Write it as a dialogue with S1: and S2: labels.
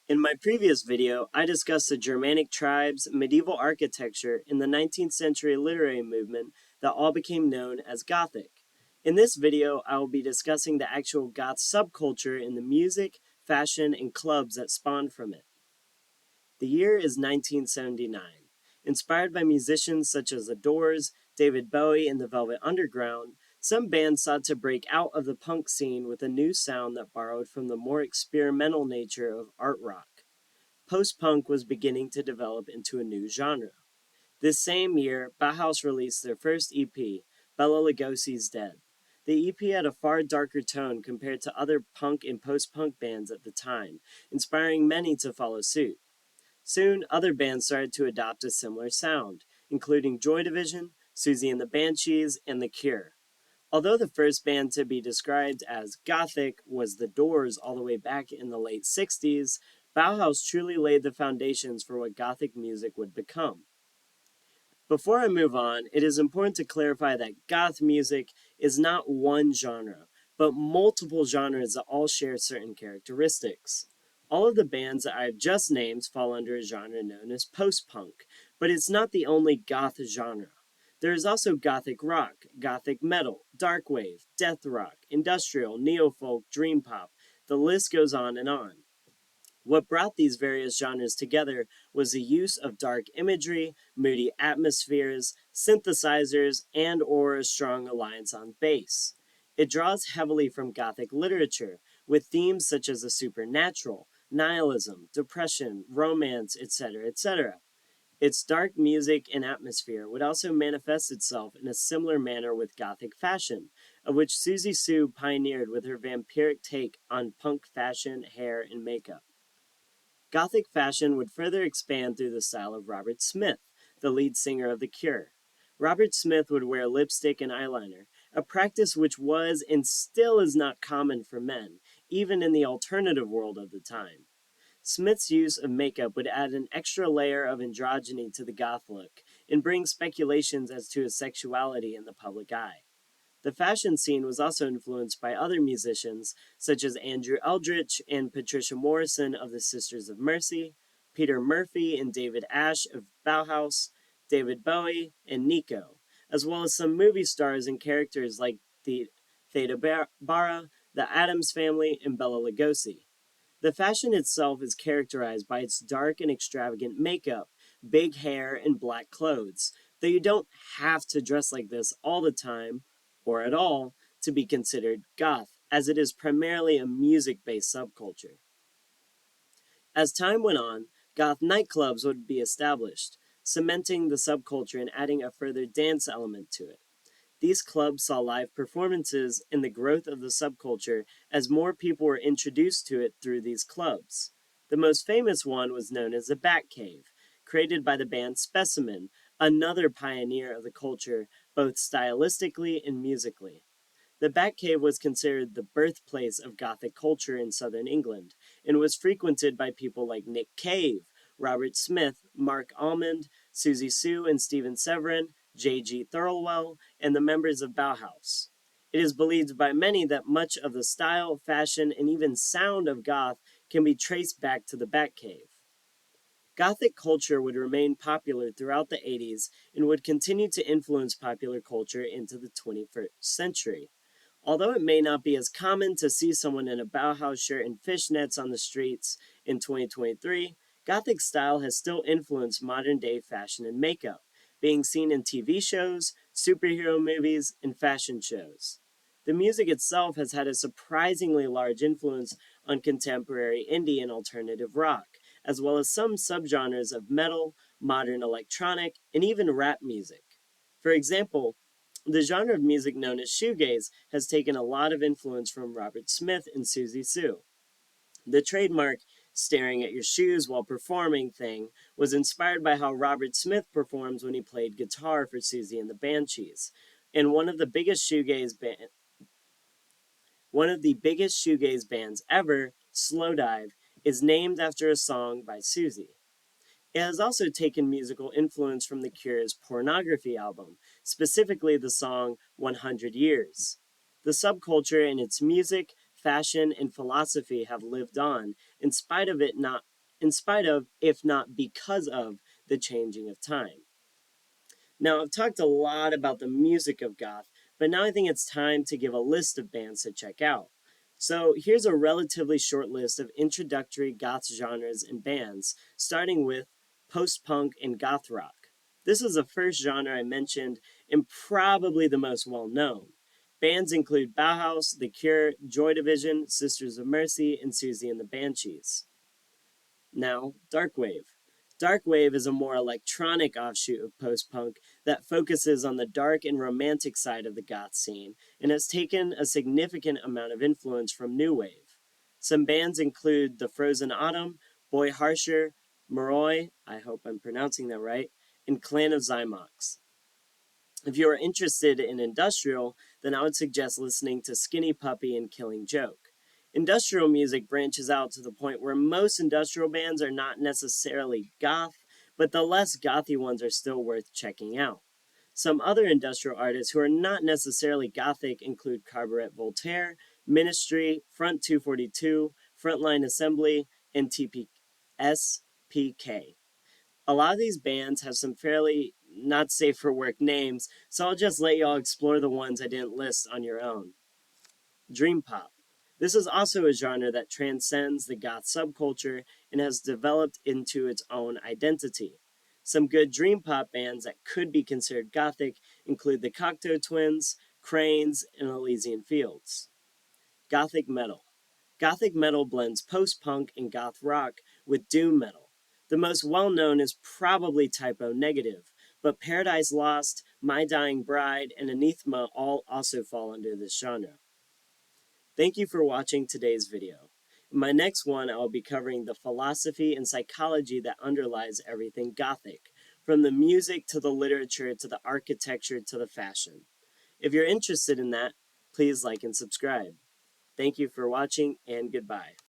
S1: In my previous video, I discussed the Germanic tribes, medieval architecture, and the 19th century literary movement that all became known as Gothic. In this video, I will be discussing the actual Goth subculture in the music, fashion, and clubs that spawned from it. The year is 1979. Inspired by musicians such as The Doors, David Bowie, and the Velvet Underground, some bands sought to break out of the punk scene with a new sound that borrowed from the more experimental nature of art rock. Post-punk was beginning to develop into a new genre. This same year, Bauhaus released their first EP, Bela Lugosi's Dead. The EP had a far darker tone compared to other punk and post-punk bands at the time, inspiring many to follow suit. Soon, other bands started to adopt a similar sound, including Joy Division, Susie and the Banshees, and The Cure. Although the first band to be described as Gothic was The Doors all the way back in the late 60s, Bauhaus truly laid the foundations for what Gothic music would become. Before I move on, it is important to clarify that Goth music is not one genre, but multiple genres that all share certain characteristics. All of the bands that I have just named fall under a genre known as post-punk, but it's not the only Goth genre. There is also Gothic rock, Gothic metal, dark wave, death rock, industrial, neo-folk, dream pop. The list goes on and on. What brought these various genres together was the use of dark imagery, moody atmospheres, synthesizers, and/or a strong reliance on bass. It draws heavily from Gothic literature, with themes such as the supernatural, nihilism, depression, romance, etc., etc. Its dark music and atmosphere would also manifest itself in a similar manner with Gothic fashion, of which Susie Sue pioneered with her vampiric take on punk fashion, hair, and makeup. Gothic fashion would further expand through the style of Robert Smith, the lead singer of The Cure. Robert Smith would wear lipstick and eyeliner, a practice which was and still is not common for men, even in the alternative world of the time. Smith's use of makeup would add an extra layer of androgyny to the goth look and bring speculations as to his sexuality in the public eye. The fashion scene was also influenced by other musicians such as Andrew Eldritch and Patricia Morrison of the Sisters of Mercy, Peter Murphy and David Ash of Bauhaus, David Bowie, and Nico, as well as some movie stars and characters like the Theda Bara, the Addams Family, and Bela Lugosi. The fashion itself is characterized by its dark and extravagant makeup, big hair, and black clothes, though you don't have to dress like this all the time, or at all, to be considered goth, as it is primarily a music-based subculture. As time went on, goth nightclubs would be established, cementing the subculture and adding a further dance element to it. These clubs saw live performances and the growth of the subculture as more people were introduced to it through these clubs. The most famous one was known as the Batcave, created by the band Specimen, another pioneer of the culture, both stylistically and musically. The Batcave was considered the birthplace of Gothic culture in southern England, and was frequented by people like Nick Cave, Robert Smith, Mark Almond, Susie Sue and Stephen Severin, J.G. Thirlwell, and the members of Bauhaus. It is believed by many that much of the style, fashion, and even sound of goth can be traced back to the Batcave. Gothic culture would remain popular throughout the 80s and would continue to influence popular culture into the 21st century. Although it may not be as common to see someone in a Bauhaus shirt and fishnets on the streets in 2023, Gothic style has still influenced modern-day fashion and makeup, being seen in TV shows, superhero movies, and fashion shows. The music itself has had a surprisingly large influence on contemporary indie and alternative rock, as well as some subgenres of metal, modern electronic, and even rap music. For example, the genre of music known as shoegaze has taken a lot of influence from Robert Smith and Susie Sue. The trademark staring at your shoes while performing thing was inspired by how Robert Smith performs when he played guitar for Susie and the Banshees. And one of the biggest shoegaze bands ever, Slowdive, is named after a song by Susie. It has also taken musical influence from The Cure's Pornography album, specifically the song 100 Years. The subculture in its music, fashion, and philosophy have lived on, in spite of it not in spite of, if not because of, the changing of time. Now, I've talked a lot about the music of Goth, but now I think it's time to give a list of bands to check out. So here's a relatively short list of introductory Goth genres and bands, starting with post-punk and goth rock. This is the first genre I mentioned and probably the most well-known. Bands include Bauhaus, The Cure, Joy Division, Sisters of Mercy, and Susie and the Banshees. Now, Darkwave. Darkwave is a more electronic offshoot of post-punk that focuses on the dark and romantic side of the goth scene and has taken a significant amount of influence from new wave. Some bands include The Frozen Autumn, Boy Harsher, Moroi, I hope I'm pronouncing that right, and Clan of Zymox. If you are interested in industrial, then I would suggest listening to Skinny Puppy and Killing Joke. Industrial music branches out to the point where most industrial bands are not necessarily goth, but the less gothy ones are still worth checking out. Some other industrial artists who are not necessarily gothic include Carburet Voltaire, Ministry, Front 242, Frontline Assembly, and SPK. A lot of these bands have some fairly not safe for work names, so I'll just let y'all explore the ones I didn't list on your own. Dream pop. This is also a genre that transcends the goth subculture and has developed into its own identity. Some good dream pop bands that could be considered gothic include the Cocteau Twins, Cranes, and Elysian Fields. Gothic metal. Gothic metal blends post-punk and goth rock with doom metal. The most well-known is probably Type O Negative, but Paradise Lost, My Dying Bride, and Anathema all also fall under this genre. Thank you for watching today's video. In my next one, I will be covering the philosophy and psychology that underlies everything Gothic, from the music to the literature to the architecture to the fashion. If you're interested in that, please like and subscribe. Thank you for watching, and goodbye.